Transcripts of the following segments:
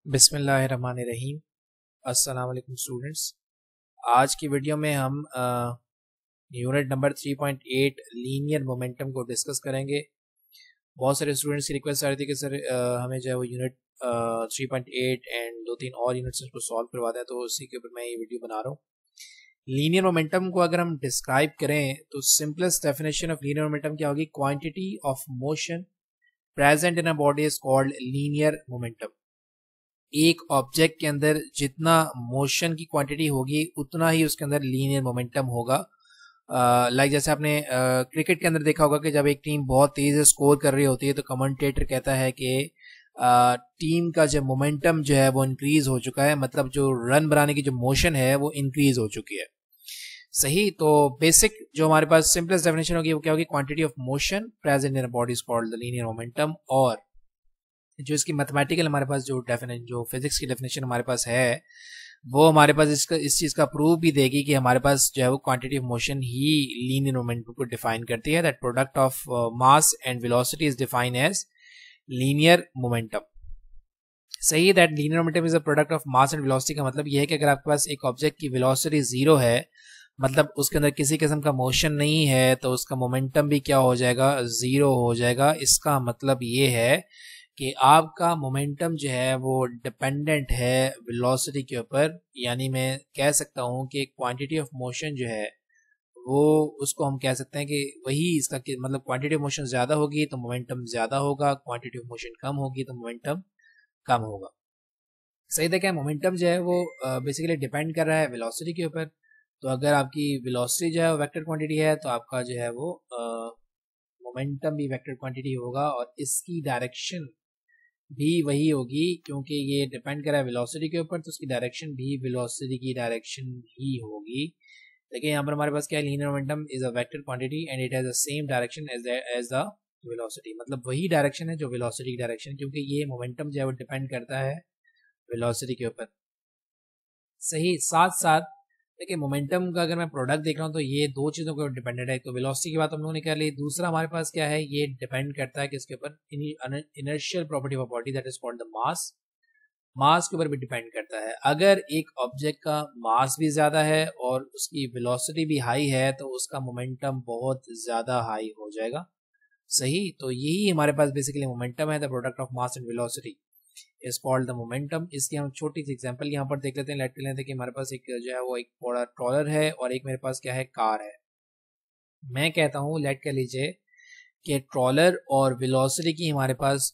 बिस्मिल्लाहिर्रहमानिर्रहीम। अस्सलाम वालेकुम स्टूडेंट्स। आज की वीडियो में हम यूनिट नंबर 3.8 लीनियर मोमेंटम को डिस्कस करेंगे। बहुत सारे स्टूडेंट्स की रिक्वेस्ट आ रही थी कि सर हमें जो है वो यूनिट 3.8 एंड 2-3 और यूनिट्स को सॉल्व करवा दें, तो उसी के ऊपर मैं ये वीडियो बना रहा हूँ। लीनियर मोमेंटम को अगर हम डिस्क्राइब करें तो simplest definition of linear momentum क्या होगी? Quantity of motion present in a body is called linear momentum. एक ऑब्जेक्ट के अंदर जितना मोशन की क्वांटिटी होगी उतना ही उसके अंदर लीनियर मोमेंटम होगा। लाइक जैसे आपने क्रिकेट के अंदर देखा होगा कि जब एक टीम बहुत तेज से स्कोर कर रही होती है तो कमेंटेटर कहता है कि टीम का जो मोमेंटम जो है वो इंक्रीज हो चुका है, मतलब जो रन बनाने की जो मोशन है वो इंक्रीज हो चुकी है। सही, तो बेसिक जो हमारे पास सिंपलेस्ट डेफिनेशन होगी वो क्या होगी? Quantity of motion present in body is called the linear momentum. और जो इसकी मैथमेटिकल हमारे पास जो फिजिक्स की डेफिनेशन हमारे पास है वो हमारे पास इस चीज का प्रूफ भी देगी कि हमारे पास जो है वो क्वांटिटी ऑफ मोशन ही लीनियर मोमेंटम को डिफाइन करती है। That product of mass and velocity is defined as linear momentum. सही, that linear momentum is a product of mass and velocity का मतलब यह है कि अगर आपके पास एक ऑब्जेक्ट की वेलोसिटी 0 है, मतलब उसके अंदर किसी किस्म का मोशन नहीं है, तो उसका मोमेंटम भी क्या हो जाएगा? 0 हो जाएगा। इसका मतलब ये है कि आपका मोमेंटम जो है वो डिपेंडेंट है वेलोसिटी के ऊपर। यानी मैं कह सकता हूँ कि क्वांटिटी ऑफ मोशन जो है वो उसको हम कह सकते हैं कि वही इसका मतलब क्वांटिटी ऑफ मोशन ज़्यादा होगी तो मोमेंटम ज़्यादा होगा, क्वांटिटी ऑफ मोशन कम होगी तो मोमेंटम कम होगा। सही देखें, मोमेंटम जो है वो बेसिकली डिपेंड कर रहा है वेलोसिटी के ऊपर। तो अगर आपकी वेलोसिटी जो है वो वेक्टर क्वांटिटी है तो आपका जो है वो मोमेंटम भी वेक्टर क्वांटिटी होगा और इसकी डायरेक्शन भी वही होगी, क्योंकि ये डिपेंड कर रहा है वेलोसिटी के ऊपर, तो उसकी डायरेक्शन भी वेलोसिटी की डायरेक्शन ही होगी। देखिए यहाँ पर हमारे पास क्या है? Linear momentum is a vector quantity and it has the same direction as the velocity. मतलब वही डायरेक्शन है जो वेलोसिटी की डायरेक्शन, क्योंकि ये मोमेंटम जो है वो डिपेंड करता है वेलोसिटी के ऊपर। सही, साथ साथ देखिए मोमेंटम का अगर मैं प्रोडक्ट देख रहा हूँ तो ये दो चीज़ों के ऊपर डिपेंडेंट है। तो वेलोसिटी की बात हम लोगों ने कर ली। दूसरा हमारे पास क्या है? ये डिपेंड करता है किसके ऊपर? Inertial property of body, that is called the mass. Mass के ऊपर भी डिपेंड करता है। अगर एक ऑब्जेक्ट का मास भी ज़्यादा है और उसकी वेलोसिटी भी हाई है तो उसका मोमेंटम बहुत ज़्यादा हाई हो जाएगा। सही, तो यही हमारे पास बेसिकली मोमेंटम है। The product of mass and velocity is called the momentum. इसकी हम छोटी सी एग्जांपल यहाँ पर देख लेते हैं। लेट लेते हैं कि हमारे पास एक जो है वो एक बड़ा ट्रॉलर है और एक मेरे पास क्या है? कार है। मैं कहता हूँ, लेट कर लीजिए कि ट्रॉलर और वेलोसिटी की हमारे पास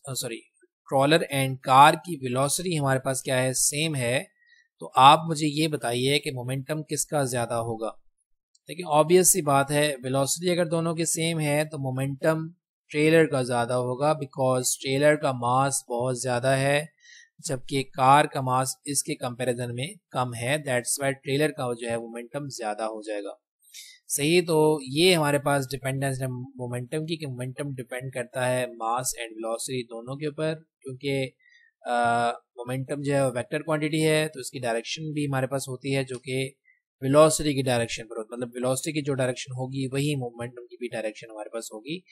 ट्रॉलर एंड कार की वेलोसिटी हमारे पास क्या है? सेम है। तो आप मुझे ये बताइए कि मोमेंटम किसका ज़्यादा होगा? देखिए ऑब्वियस सी बात है, वेलोसिटी अगर दोनों के सेम है तो मोमेंटम ट्रेलर का ज़्यादा होगा, बिकॉज ट्रेलर का मास बहुत ज़्यादा है जबकि कार का मास इसके कंपैरिजन में कम है। दैट्स वाई ट्रेलर का जो है मोमेंटम ज़्यादा हो जाएगा। सही, तो ये हमारे पास डिपेंडेंस है मोमेंटम की, कि मोमेंटम डिपेंड करता है मास एंड वेलोसिटी दोनों के ऊपर, क्योंकि मोमेंटम जो है वेक्टर क्वांटिटी है तो इसकी डायरेक्शन भी हमारे पास होती है जो कि वेलोसिटी की डायरेक्शन पर होती है। मतलब वेलोसिटी की जो डायरेक्शन होगी वही मोमेंटम की भी डायरेक्शन हमारे पास होगी।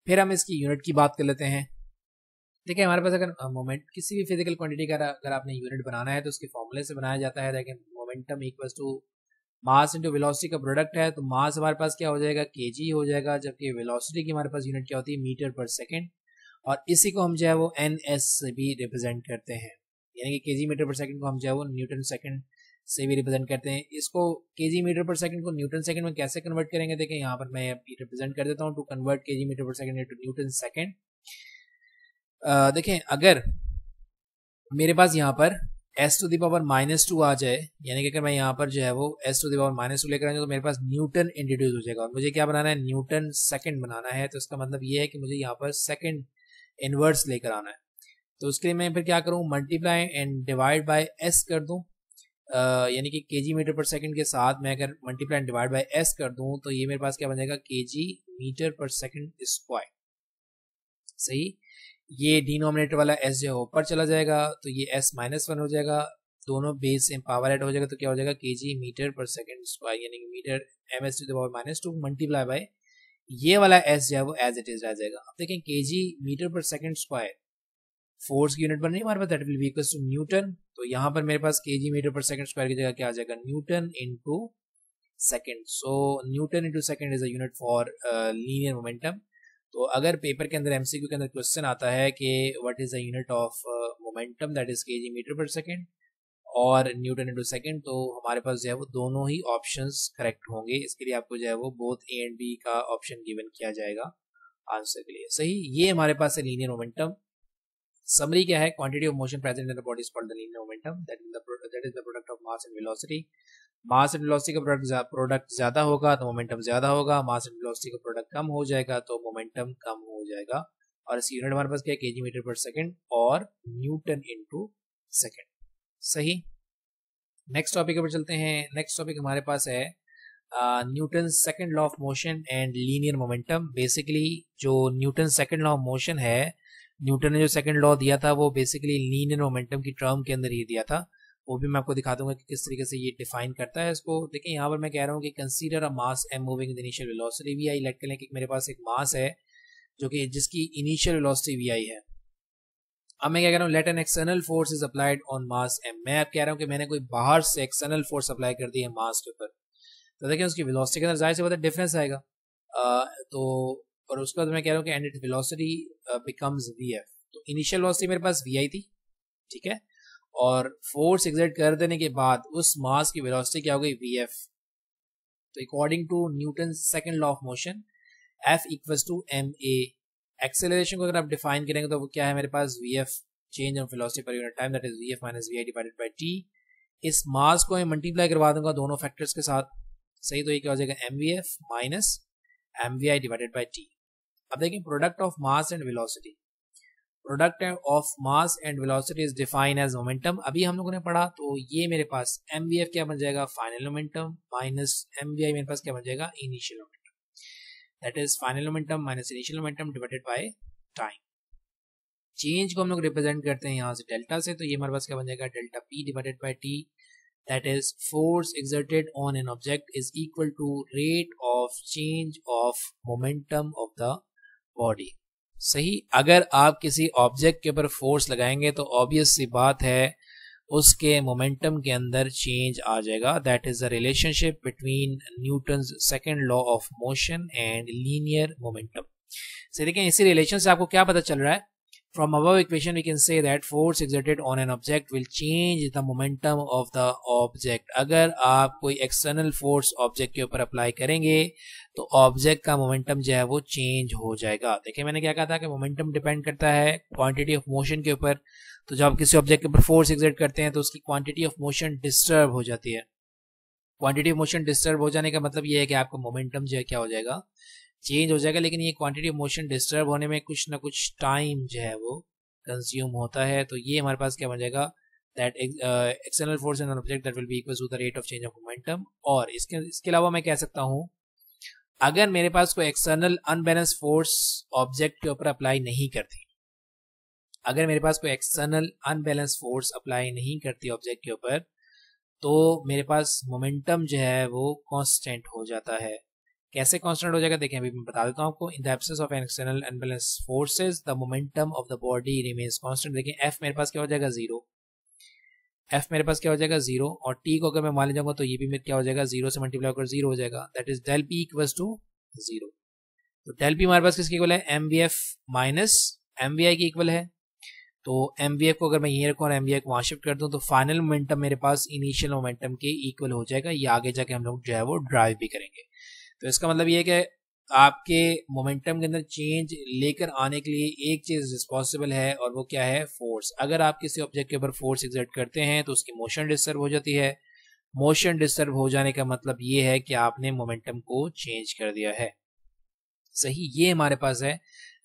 फिर हम इसकी यूनिट की बात कर लेते हैं। देखिए हमारे पास अगर मोमेंट किसी भी फिजिकल क्वांटिटी का अगर आपने यूनिट बनाना है तो उसके फॉर्मूले से बनाया जाता है। देखिए momentum equals to mass into velocity का प्रोडक्ट है, तो मास हमारे पास क्या हो जाएगा? केजी हो जाएगा, जबकि वेलोसिटी की हमारे पास यूनिट क्या होती है? Metre per second. और इसी को हम जो है वो एन एस से भी रिप्रेजेंट करते हैं, यानी कि केजी मीटर पर सेकंड को हम जो है वो न्यूटन सेकंड से भी रिप्रेजेंट करते हैं। इसको केजी मीटर पर सेकंड को न्यूटन सेकंड में कैसे कन्वर्ट करेंगे? देखें यहाँ पर मैं रिप्रेजेंट कर देता हूँ। To convert KG metre per second into Newton second, देखें अगर मेरे पास यहाँ पर s टू द पावर -2 आ जाए, यानी कि अगर मैं यहाँ पर जो है वो s टू द पावर -2 लेकर आऊँ तो मेरे पास न्यूटन इंट्रोड्यूस हो जाएगा। और मुझे क्या बनाना है? न्यूटन सेकंड बनाना है। तो इसका मतलब ये है कि मुझे यहाँ पर सेकंड इनवर्स लेकर आना है। तो उसके लिए मैं फिर क्या करूँ? Multiply and divide by s कर दूँ, यानी कि केजी मीटर पर सेकंड के साथ मैं अगर multiply and divide by s कर दूँ तो ये मेरे पास क्या बन जाएगा? KG metre per second square. सही, ये डिनोमिनेटर वाला s जो है ऊपर चला जाएगा तो ये s-1 हो जाएगा। दोनों बेस से पावर ऐड हो जाएगा तो क्या हो जाएगा? KG metre per second square, यानी कि metre ms to the power -2 multiply by ये वाला s जो है वो एज इट इज रह जाएगा। अब देखें KG metre per second square force की यूनिट बन रही है हमारे पास, that will be equal to newton. तो यहाँ पर मेरे पास KG metre per second square की जगह क्या आ जाएगा, newton into second. So newton into second is a unit for linear momentum. तो अगर पेपर के अंदर एमसीक्यू के अंदर क्वेश्चन आता है कि what is the unit of momentum, that is KG metre per second और न्यूटन इनटू सेकंड, तो हमारे पास जो है वो दोनों ही ऑप्शंस करेक्ट होंगे। इसके लिए आपको जो है वो बोथ ए एंड बी का ऑप्शन गिवन किया जाएगा आंसर के लिए। सही, ये हमारे पास है लीनियर मोमेंटम। समरी क्या है, quantity of motion present in the body is called the linear momentum, that is the product of mass and velocity. Mass and velocity का प्रोडक्ट ज्यादा होगा तो मोमेंटम ज्यादा होगा, मास एंड वेलोसिटी का प्रोडक्ट कम हो जाएगा तो मोमेंटम कम हो जाएगा। और इसकी यूनिट हमारे पास क्या है, केजी मीटर पर सेकंड और न्यूटन इनटू सेकंड। सही, नेक्स्ट टॉपिक पर चलते हैं। नेक्स्ट टॉपिक हमारे पास है newton second law of motion and linear momentum. Basically जो newton second law of motion है, न्यूटन ने जो सेकंड लॉ दिया था वो बेसिकली लीनियर मोमेंटम की टर्म के अंदर ही दिया था। वो भी मैं आपको दिखा दूंगा कि किस तरीके से ये डिफाइन करता है इसको। देखिए यहाँ पर मैं कह रहा हूँ कि consider a mass M moving in the initial velocity V I. Let कर लें कि मेरे पास एक मास है जो कि जिसकी इनिशियल वेलोसिटी वी आई है। अब मैं क्या कह रहा हूँ, let an external force is applied on mass M. मैं अब कह रहा हूँ कि मैंने कोई बाहर से एक्सटर्नल फोर्स अप्लाई कर दी है मास के ऊपर, तो देखिए उसकी वेलोसिटी के अंदर जाहिर सी बात है डिफरेंस आएगा। तो और उसके बाद मैं कह रहा हूँ कि and it velocity becomes we F. तो इनिशियल वेलोसिटी मेरे पास वी आई थी, ठीक है, और फोर्स एक्सर्ट कर देने के बाद उस मास की वेलोसिटी क्या हो गई, वी एफ। तो according to Newton second law of motion F equals to M A. Acceleration को अगर आप डिफाइन करेंगे तो वो क्या है मेरे पास, V F change of velocity per unit time, that is V F minus V I divided by T. इस मास को मैं मल्टीप्लाई करवा दूंगा दोनों फैक्टर्स के साथ। सही, तो ये क्या हो जाएगा, M V F minus M V I divided by T. अब देखिए product of mass and velocity, product of mass and velocity is defined as momentum. अभी हम लोगों ने पढ़ा, तो ये मेरे पास एम वी एफ क्या बन जाएगा, final momentum, minus M V I मेरे पास क्या बन जाएगा, initial momentum, that is final momentum minus initial momentum divided by time. Change को हम लोग रिप्रेजेंट करते हैं यहाँ से डेल्टा से, तो ये हमारे पास क्या बन जाएगा, delta P divided by T, that is force exerted on an object is equal to rate of change of momentum of the body. सही, अगर आप किसी ऑब्जेक्ट के ऊपर फोर्स लगाएंगे तो ऑब्वियस सी बात है उसके मोमेंटम के अंदर चेंज आ जाएगा। That is the relationship between Newton's second law of motion and linear momentum. सही, देखें इसी रिलेशन से आपको क्या पता चल रहा है, from above equation we can say that force exerted on an object will change the momentum of the object. अगर आप कोई एक्सटर्नल फोर्स ऑब्जेक्ट के ऊपर अप्लाई करेंगे तो ऑब्जेक्ट का मोमेंटम जो है वो चेंज हो जाएगा। देखिए मैंने क्या कहा था कि मोमेंटम डिपेंड करता है क्वांटिटी ऑफ मोशन के ऊपर। तो जब आप किसी ऑब्जेक्ट के ऊपर फोर्स एक्सर्ट करते हैं तो उसकी क्वांटिटी ऑफ मोशन डिस्टर्ब हो जाती है। क्वांटिटी ऑफ मोशन डिस्टर्ब हो जाने का मतलब ये है कि आपका मोमेंटम जो है क्या हो जाएगा, चेंज हो जाएगा। लेकिन ये क्वांटिटी ऑफ मोशन डिस्टर्ब होने में कुछ ना कुछ टाइम जो है वो कंज्यूम होता है। तो ये हमारे पास क्या बन जाएगा, that external force in an object that will be equal to the rate of change of momentum. और इसके अलावा मैं कह सकता हूँ, अगर मेरे पास कोई एक्सटर्नल अनबैलेंस फोर्स ऑब्जेक्ट के ऊपर अप्लाई नहीं करती, अगर मेरे पास कोई एक्सटर्नल अनबैलेंस फोर्स अप्लाई नहीं करती ऑब्जेक्ट के ऊपर, तो मेरे पास मोमेंटम जो है वो कांस्टेंट हो जाता है। कैसे कांस्टेंट हो जाएगा, देखें अभी मैं बता देता हूँ आपको। इन the absence of an external unbalance forces the momentum of the body remains constant. देखें एफ मेरे पास क्या हो जाएगा, जीरो। एफ मेरे पास क्या हो जाएगा, जीरो। और टी को अगर मैं मान ले जाऊंगा तो ये भी मेरे क्या हो जाएगा, जीरो से मल्टीप्लाई होकर जीरो हो जाएगा। That is del P equals to zero. तो डेल पी हमारे पास किसके इक्वल है, M V F minus M V I की इक्वल है। तो एम वी एफ को अगर मैं ये रखूँ और एम वी आई को वहाँ शिफ्ट कर दूँ तो फाइनल मोमेंटम मेरे पास इनिशियल मोमेंटम के इक्वल हो जाएगा। ये आगे जाके हम लोग जो है वो ड्राइव भी करेंगे। तो इसका मतलब ये है कि आपके मोमेंटम के अंदर चेंज लेकर आने के लिए एक चीज रिस्पॉन्सिबल है और वो क्या है, फोर्स। अगर आप किसी ऑब्जेक्ट के ऊपर फोर्स एक्सर्ट करते हैं तो उसकी मोशन डिस्टर्ब हो जाती है। मोशन डिस्टर्ब हो जाने का मतलब ये है कि आपने मोमेंटम को चेंज कर दिया है। सही, ये हमारे पास है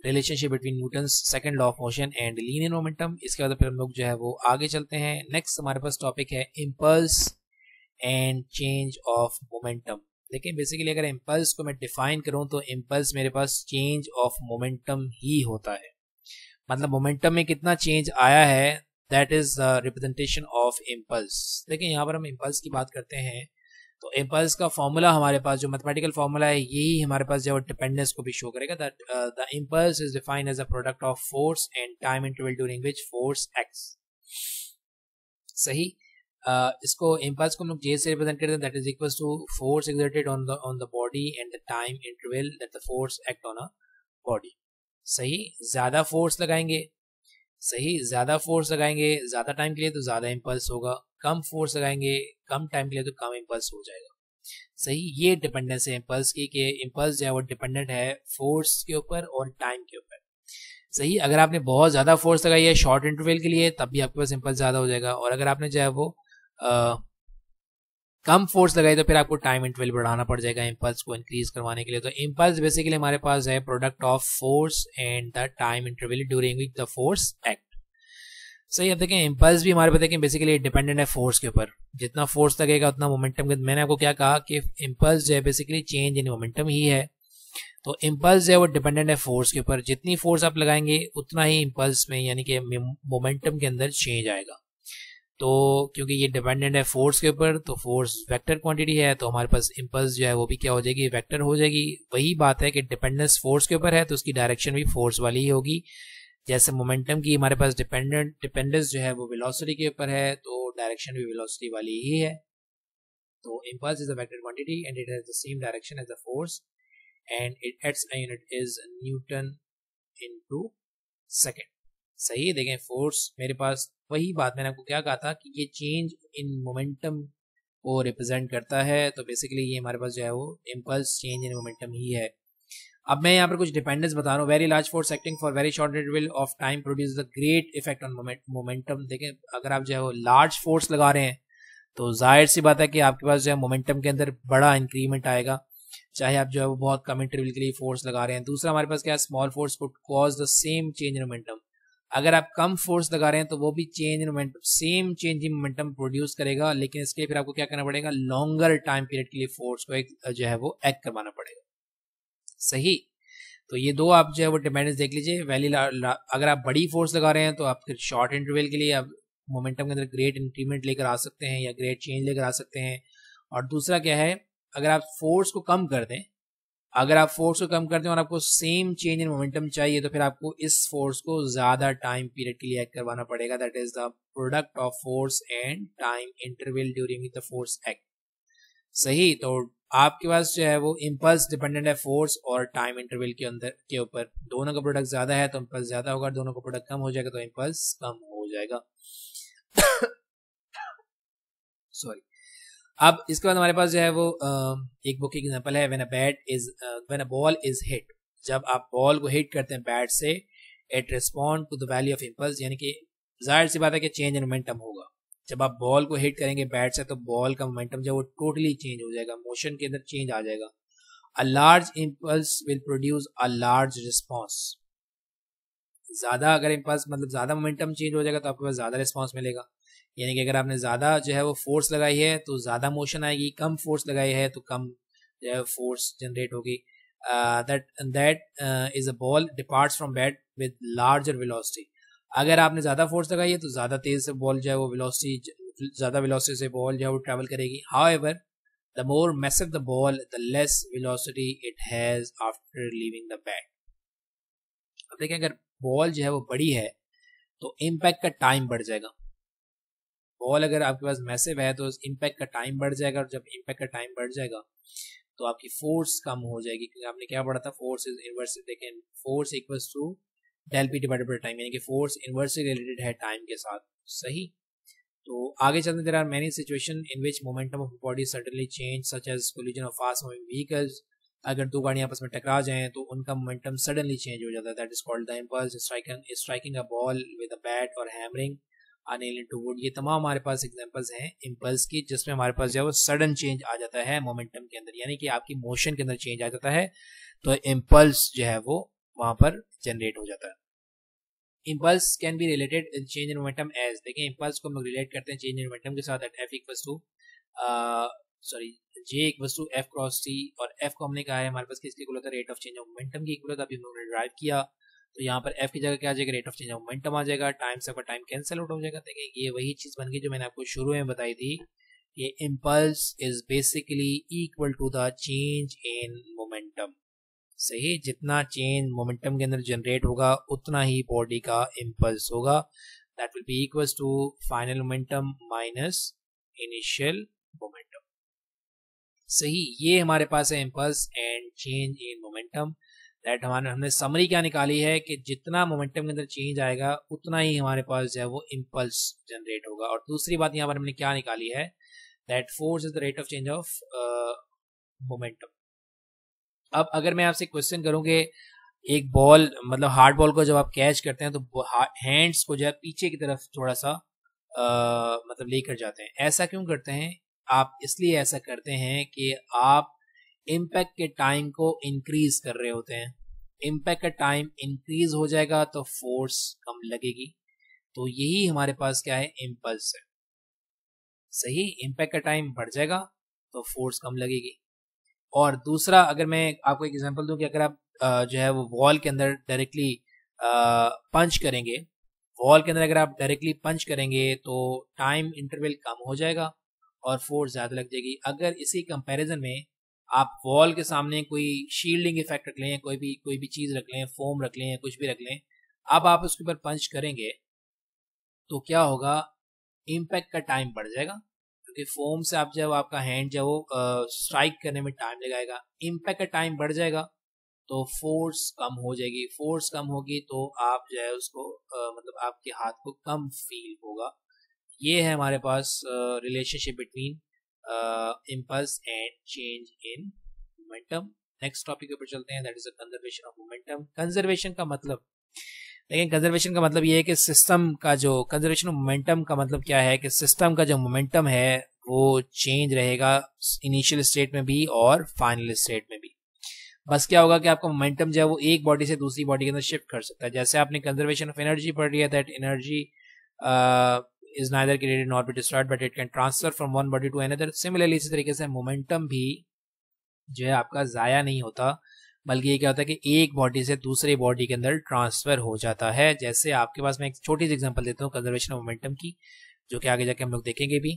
relationship between Newton's second law of motion and linear momentum. इसके बाद फिर हम लोग जो है वो आगे चलते हैं। नेक्स्ट हमारे पास टॉपिक है impulse and change of momentum. देखिए बेसिकली अगर इम्पल्स को मैं डिफाइन करूं तो इम्पल्स मेरे पास चेंज ऑफ मोमेंटम ही होता है। मतलब मोमेंटम में कितना चेंज आया है, that is the representation of impulse. देखिए यहाँ पर हम इम्पल्स की बात करते हैं तो इम्पल्स का फॉर्मूला हमारे पास जो मैथमेटिकल फॉर्मूला है यही हमारे पास जो डिपेंडेंस को भी शो करेगा that the impulse is defined as a product of force and time interval during which force acts. सही। इसको इम्पल्स को हम लोग जे से रिप्रेजेंट करते हैं, that is equal to force exerted on the body and the time interval that the force act on a body. सही। ज्यादा फोर्स लगाएंगे, सही, ज्यादा फोर्स लगाएंगे ज्यादा टाइम के लिए तो ज्यादा इम्पल्स होगा, कम फोर्स लगाएंगे कम टाइम के लिए तो कम इम्पल्स हो जाएगा। सही। ये डिपेंडेंस है इम्पल्स की कि इम्पल्स जो है वो डिपेंडेंट है फोर्स के ऊपर और टाइम के ऊपर। सही। अगर आपने बहुत ज़्यादा फोर्स लगाई है शॉर्ट इंटरवल के लिए तब भी आपके पास इम्पल्स ज़्यादा हो जाएगा, और अगर आपने जो है वो कम फोर्स लगाई तो फिर आपको टाइम इंटरवल बढ़ाना पड़ जाएगा इम्पल्स को इंक्रीज करवाने के लिए। तो इम्पल्स बेसिकली हमारे पास है product of force and the time interval during which the force act. सही। अब देखें इम्पल्स भी हमारे पे देखें बेसिकली डिपेंडेंट है फोर्स के ऊपर, जितना फोर्स लगेगा उतना मोमेंटम। मैंने आपको क्या कहा कि इम्पल्स जो है बेसिकली चेंज इन मोमेंटम ही है, तो इम्पल्स जो है वो डिपेंडेंट है फोर्स के ऊपर, जितनी फोर्स आप लगाएंगे उतना ही इम्पल्स में यानी कि मोमेंटम के अंदर चेंज आएगा। तो क्योंकि ये डिपेंडेंट है फोर्स के ऊपर तो फोर्स वेक्टर क्वांटिटी है, तो हमारे पास इम्पल्स जो है वो भी क्या हो जाएगी, वेक्टर हो जाएगी। वही बात है कि डिपेंडेंस फोर्स के ऊपर है तो उसकी डायरेक्शन भी फोर्स वाली ही होगी। जैसे मोमेंटम की हमारे पास डिपेंडेंस जो है वो वेलोसिटी के ऊपर है तो डायरेक्शन भी वेलोसिटी वाली ही है। तो impulse is a vector quantity and it has the same direction as the force and it its a unit is newton into second. सही। देखें फोर्स मेरे पास वही बात मैंने आपको क्या कहा था कि ये चेंज इन मोमेंटम को रिप्रेजेंट करता है, तो बेसिकली ये हमारे पास जो है वो इम्पल्स चेंज इन मोमेंटम ही है। अब मैं यहाँ पर कुछ डिपेंडेंस बता रहा हूँ। Very large force acting for very short interval of time produce the great effect on momentum. देखें अगर आप जो है वो लार्ज फोर्स लगा रहे हैं तो जाहिर सी बात है कि आपके पास जो है मोमेंटम के अंदर बड़ा इंक्रीमेंट आएगा, चाहे आप जो है वो बहुत कम इंटरवल के लिए फोर्स लगा रहे हैं। दूसरा हमारे पास क्या है, small force could cause the same change in momentum. अगर आप कम फोर्स लगा रहे हैं तो वो भी change in momentum same change in momentum produce करेगा, लेकिन इसके लिए फिर आपको क्या करना पड़ेगा, लॉन्गर टाइम पीरियड के लिए फोर्स को एक जो है वो एक्ट करवाना पड़ेगा। सही। तो ये दो आप जो है वो डिपेंडेंस देख लीजिए। अगर आप बड़ी फोर्स लगा रहे हैं तो आप फिर शॉर्ट इंटरवल के लिए आप मोमेंटम के अंदर ग्रेट इंक्रीमेंट लेकर आ सकते हैं या ग्रेट चेंज लेकर आ सकते हैं। और दूसरा क्या है, अगर आप फोर्स को कम कर दें, अगर आप फोर्स को कम करते हैं और आपको सेम चेंज इन मोमेंटम चाहिए तो फिर आपको इस फोर्स को ज्यादा टाइम पीरियड के लिए एक्ट करवाना पड़ेगा। That is the product of force and time interval during the force act. सही। तो आपके पास जो है वो इम्पल्स डिपेंडेंट है फोर्स और टाइम इंटरवल के अंदर के ऊपर, दोनों का प्रोडक्ट ज्यादा है तो इम्पल्स ज्यादा होगा, दोनों का प्रोडक्ट कम हो जाएगा तो इम्पल्स कम हो जाएगा। सॉरी। अब इसके बाद हमारे पास जो है वो एक बुक एग्जांपल है, when a ball is hit. जब आप बॉल को हिट करते हैं बैट से, it respond to the value of impulse, यानी कि जाहिर सी बात है कि चेंज इन मोमेंटम होगा। जब आप बॉल को हिट करेंगे बैट से तो बॉल का मोमेंटम जो वो टोटली चेंज हो जाएगा, मोशन के अंदर चेंज आ जाएगा। A large impulse will produce a large response. ज्यादा अगर इम्पल्स मतलब ज्यादा मोमेंटम चेंज हो जाएगा तो आपके पास ज्यादा रिस्पॉन्स मिलेगा। यानी कि अगर आपने ज्यादा जो है वो फोर्स लगाई है तो ज्यादा मोशन आएगी, कम फोर्स लगाई है तो कम जो है फोर्स जनरेट होगी। That is a ball departs from bat with larger velocity. अगर आपने ज्यादा फोर्स लगाई है तो ज्यादा तेज से बॉल जो है वो वेलोसिटी, ज्यादा वेलोसिटी से बॉल जो है वो ट्रेवल करेगी। However the more massive the ball the less velocity it has after leaving the bat. अब देखिए अगर बॉल जो है वो बड़ी है तो इम्पैक्ट का टाइम बढ़ जाएगा। बॉल अगर आपके पास मैसिव है तो इम्पैक्ट का टाइम बढ़ जाएगा, और जब इम्पैक्ट का टाइम बढ़ जाएगा तो आपकी फोर्स कम हो जाएगी, क्योंकि आपने क्या पढ़ा था, फोर्स इज इनवर्स, देखें force equals to del P divided by time, यानी कि फोर्स इनवर्सली रिलेटेड है टाइम के साथ। सही। तो आगे चलते there are many situation in which momentum of body suddenly change such as collision of fast moving vehicles. अगर दो गाड़ियां आपस में टकरा जाएं तो उनका मोमेंटम सडनली चेंज हो जाता है। That is called the impulse. Striking a ball with a bat और hammering a nail into wood. ये तमाम हमारे पास एग्जांपल्स हैं इम्पल्स की, जिसमें हमारे पास जो है वो सडन चेंज आ जाता है मोमेंटम के अंदर, यानी कि आपकी मोशन के अंदर चेंज आ जाता है, तो इम्पल्स जो है वो वहां पर जनरेट हो जाता है। Impulse can be related change in momentum as, देखिए इम्पल्स को हम रिलेट करते हैं चेंज इन मोमेंटम के साथ, at F equals to sorry J equals to F cross T, और एफ को हमने कहा है हमारे पास किसके इक्वल होता है, rate of change of momentum के इक्वल होता है। अभी हमने ड्राइव किया तो यहाँ पर एफ की जगह क्या आ जाएगा, rate of change of momentum आ जाएगा, टाइम से आपका टाइम कैंसिल आउट हो जाएगा। देखिए ये वही चीज बन गई जो मैंने आपको शुरू में बताई थी कि impulse is basically equal to the change in momentum. सही, जितना चेंज मोमेंटम के अंदर जनरेट होगा उतना ही बॉडी का इम्पल्स होगा। That will be equals to final momentum minus initial momentum. सही, ये हमारे पास है impulse and change in momentum. That हमने समरी क्या निकाली है कि जितना मोमेंटम के अंदर चेंज आएगा उतना ही हमारे पास जो है वो इम्पल्स जनरेट होगा। और दूसरी बात यहाँ पर हमने क्या निकाली है, that force is the rate of change of momentum. अब अगर मैं आपसे क्वेश्चन करूँ कि एक बॉल, मतलब हार्ड बॉल को जब आप कैच करते हैं तो हैंड्स को जो है पीछे की तरफ थोड़ा सा मतलब लेकर जाते हैं, ऐसा क्यों करते हैं आप? इसलिए ऐसा करते हैं कि आप इम्पैक्ट के टाइम को इंक्रीज कर रहे होते हैं। इम्पैक्ट का टाइम इंक्रीज हो जाएगा तो फोर्स कम लगेगी। तो यही हमारे पास क्या है, इम्पल्स है। सही, इम्पैक्ट का टाइम बढ़ जाएगा तो फोर्स कम लगेगी। और दूसरा, अगर मैं आपको एक एग्जांपल दूं कि अगर आप जो है वो वॉल के अंदर डायरेक्टली पंच करेंगे, वॉल के अंदर अगर आप डायरेक्टली पंच करेंगे तो टाइम इंटरवल कम हो जाएगा और फोर्स ज़्यादा लग जाएगी। अगर इसी कंपैरिजन में आप वॉल के सामने कोई शील्डिंग इफेक्ट रख लें, कोई भी चीज़ रख लें, फोम रख लें, कुछ भी रख लें, अब आप उसके ऊपर पंच करेंगे तो क्या होगा, इम्पैक्ट का टाइम बढ़ जाएगा क्योंकि फोम से आप जब आपका हैंड जो वो स्ट्राइक करने में टाइम लगाएगा, इम्पैक्ट का टाइम बढ़ जाएगा तो फोर्स कम हो जाएगी। फोर्स कम होगी तो आप जो है उसको मतलब आपके हाथ को कम फील होगा। ये है हमारे पास relationship between impulse and change in momentum. Next topic के ऊपर चलते हैं, that is the conservation of momentum. Conservation का मतलब, लेकिन कंजर्वेशन का मतलब ये है कि सिस्टम का जो कंजर्वेशन ऑफ मोमेंटम का मतलब क्या है कि सिस्टम का जो मोमेंटम है वो चेंज रहेगा इनिशियल स्टेट में भी और फाइनल स्टेट में भी। बस क्या होगा कि आपका मोमेंटम जो है वो एक बॉडी से दूसरी बॉडी के अंदर शिफ्ट कर सकता है। जैसे आपने कंजर्वेशन ऑफ एनर्जी पढ़ लिया, that energy is neither created not be destroyed but it can transfer from one body to another. Similarly इसी तरीके से मोमेंटम भी जो है आपका ज़ाया नहीं होता, बल्कि ये क्या होता है कि एक बॉडी से दूसरे बॉडी के अंदर ट्रांसफर हो जाता है। जैसे आपके पास मैं एक छोटी सी एग्जांपल देता हूँ कंजर्वेशन ऑफ मोमेंटम की, जो कि आगे जाके हम लोग देखेंगे भी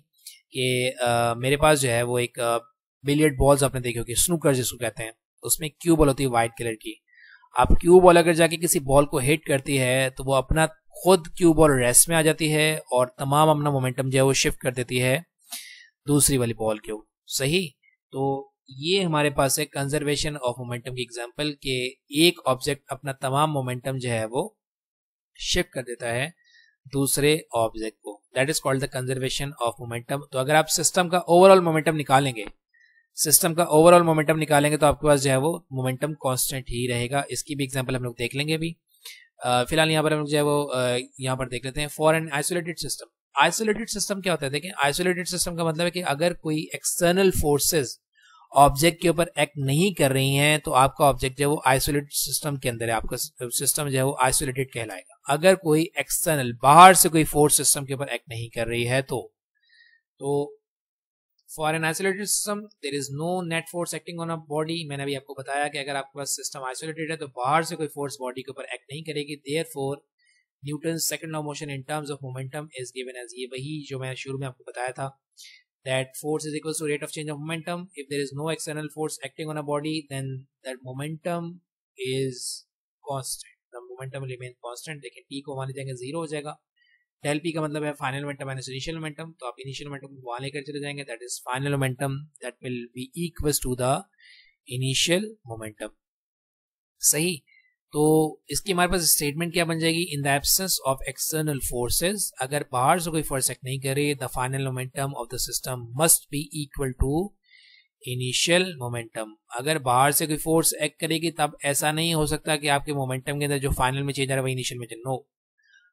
कि मेरे पास जो है वो एक बिलियर्ड बॉल्स आपने देखी होगी, स्नूकर जिसको कहते हैं, उसमें क्यू बॉल होती है वाइट कलर की। आप क्यू बॉल अगर जाके किसी बॉल को हिट करती है तो वो अपना खुद क्यू बॉल रेस्ट में आ जाती है और तमाम अपना मोमेंटम जो है वो शिफ्ट कर देती है दूसरी वाली बॉल के ऊपर। सही, तो ये हमारे पास है कंजर्वेशन ऑफ मोमेंटम की एग्जांपल के एक ऑब्जेक्ट अपना तमाम मोमेंटम जो है वो शिफ्ट कर देता है दूसरे ऑब्जेक्ट को, that is called the conservation of momentum. तो अगर आप सिस्टम का ओवरऑल मोमेंटम निकालेंगे, तो आपके पास जो है वो मोमेंटम कांस्टेंट ही रहेगा। इसकी भी एग्जांपल हम लोग देख लेंगे अभी। फिलहाल यहाँ पर हम लोग जो है वो यहाँ पर देख लेते हैं। For an isolated system, isolated system क्या होता है? देखिए, आइसोलेटेड सिस्टम का मतलब है कि अगर कोई एक्सटर्नल फोर्सेस ऑब्जेक्ट के ऊपर एक्ट नहीं कर रही हैं तो आपका ऑब्जेक्ट जो है वो आइसोलेटेड सिस्टम के अंदर है, आपका सिस्टम जो है वो आइसोलेटेड कहलाएगा। अगर कोई एक्सटर्नल बाहर से कोई फोर्स सिस्टम के ऊपर एक्ट नहीं कर रही है तो for an isolated system there is no net force acting on a body. मैंने अभी आपको बताया कि अगर आपके पास सिस्टम आइसोलेटेड है तो बाहर से कोई फोर्स बॉडी के ऊपर एक्ट नहीं करेगी। Therefore Newton's second law of motion in terms of momentum is given as, ये वही जो मैं शुरू में आपको बताया था, that force is equals to rate of change of momentum. If there is no external force acting on a body, then that momentum is constant. The momentum remains constant. लेकिन t को वहाँ ले जाएंगे 0 हो जाएगा। del p का मतलब है final momentum minus initial momentum, तो आप इनिशियल मोमेंटम को वहाँ लेकर चले जाएंगे, that is final momentum that will be equals to the initial momentum. सही, तो इसकी हमारे पास स्टेटमेंट क्या बन जाएगी? In the absence of external forces, अगर बाहर से कोई फोर्स एक्ट नहीं करे, the final momentum of the system must be equal to initial momentum. अगर बाहर से कोई फोर्स एक्ट करेगी तब ऐसा नहीं हो सकता कि आपके मोमेंटम के अंदर जो फाइनल में चेंज आ रहा है वो इनिशियल में चेंज। नो,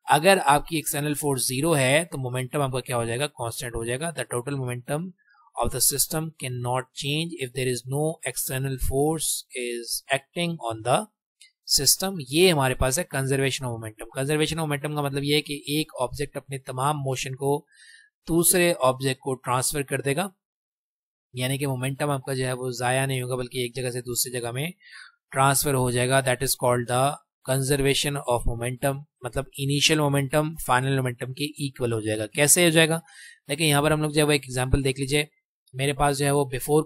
अगर आपकी एक्सटर्नल फोर्स 0 है तो मोमेंटम आपका क्या हो जाएगा? कांस्टेंट हो जाएगा। The total momentum of the system cannot change if there is no external force is acting on the system. ये हमारे पास है conservation of momentum. Conservation of momentum का मतलब ये है कि एक ऑब्जेक्ट अपने तमाम मोशन को दूसरे ऑब्जेक्ट को ट्रांसफर कर देगा, यानी कि मोमेंटम आपका जो है वो ज़ाया नहीं होगा बल्कि एक जगह से दूसरी जगह में ट्रांसफर हो जाएगा। That is called the conservation of momentum, मतलब इनिशियल मोमेंटम फाइनल मोमेंटम के इक्वल हो जाएगा। कैसे हो जाएगा? देखिए यहाँ पर हम लोग जो है वो एक एग्जांपल देख लीजिए। मेरे पास जो है वो बिफोर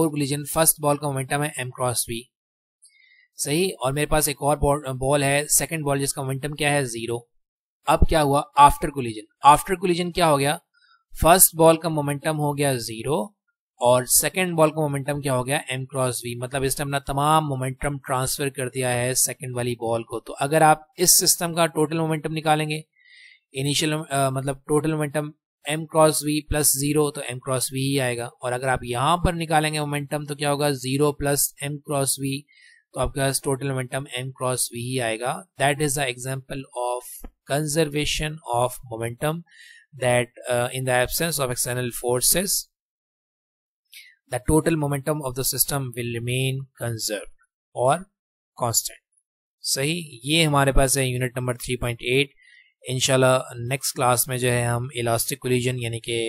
कोलिजन फर्स्ट बॉल का मोमेंटम है m क्रॉस v, सही। और मेरे पास एक और बॉल है सेकंड बॉल जिसका मोमेंटम क्या है 0। अब क्या हुआ आफ्टर कोलिजन क्या हो गया, फर्स्ट बॉल का मोमेंटम हो गया 0 और सेकंड बॉल का मोमेंटम क्या हो गया m क्रॉस v, मतलब इसने अपना तमाम मोमेंटम ट्रांसफर कर दिया है सेकंड वाली बॉल को। तो अगर आप इस सिस्टम का टोटल मोमेंटम निकालेंगे, इनिशियल मतलब total momentum m cross v plus 0 तो m क्रॉस v ही आएगा। और अगर आप यहाँ पर निकालेंगे मोमेंटम तो क्या होगा 0 प्लस m क्रॉस v, तो आपके पास total momentum m cross v ही आएगा। That is the example of conservation of momentum, that in the absence of external forces the total momentum of the system will remain conserved or constant, सही। ये हमारे पास है unit number 3.8। इंशाल्लाह next class में जो है हम इलास्टिक कोलिजन यानी कि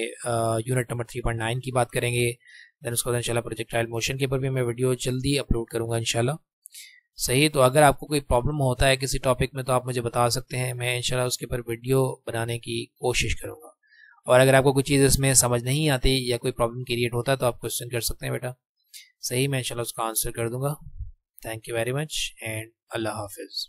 यूनिट नंबर 3.9 की बात करेंगे। देन उसके बाद इंशाल्लाह प्रोजेक्टाइल मोशन के ऊपर भी मैं वीडियो जल्दी अपलोड करूंगा इंशाल्लाह, सही। तो अगर आपको कोई प्रॉब्लम होता है किसी टॉपिक में तो आप मुझे बता सकते हैं, मैं इंशाल्लाह उसके ऊपर वीडियो बनाने की कोशिश करूंगा। और अगर आपको कोई चीज़ इसमें समझ नहीं आती या कोई प्रॉब्लम क्रिएट होता है तो आप क्वेश्चन कर सकते हैं बेटा, सही। मैं इंशाल्लाह उसका आंसर कर दूंगा। Thank you very much and अल्लाह हाफिज़।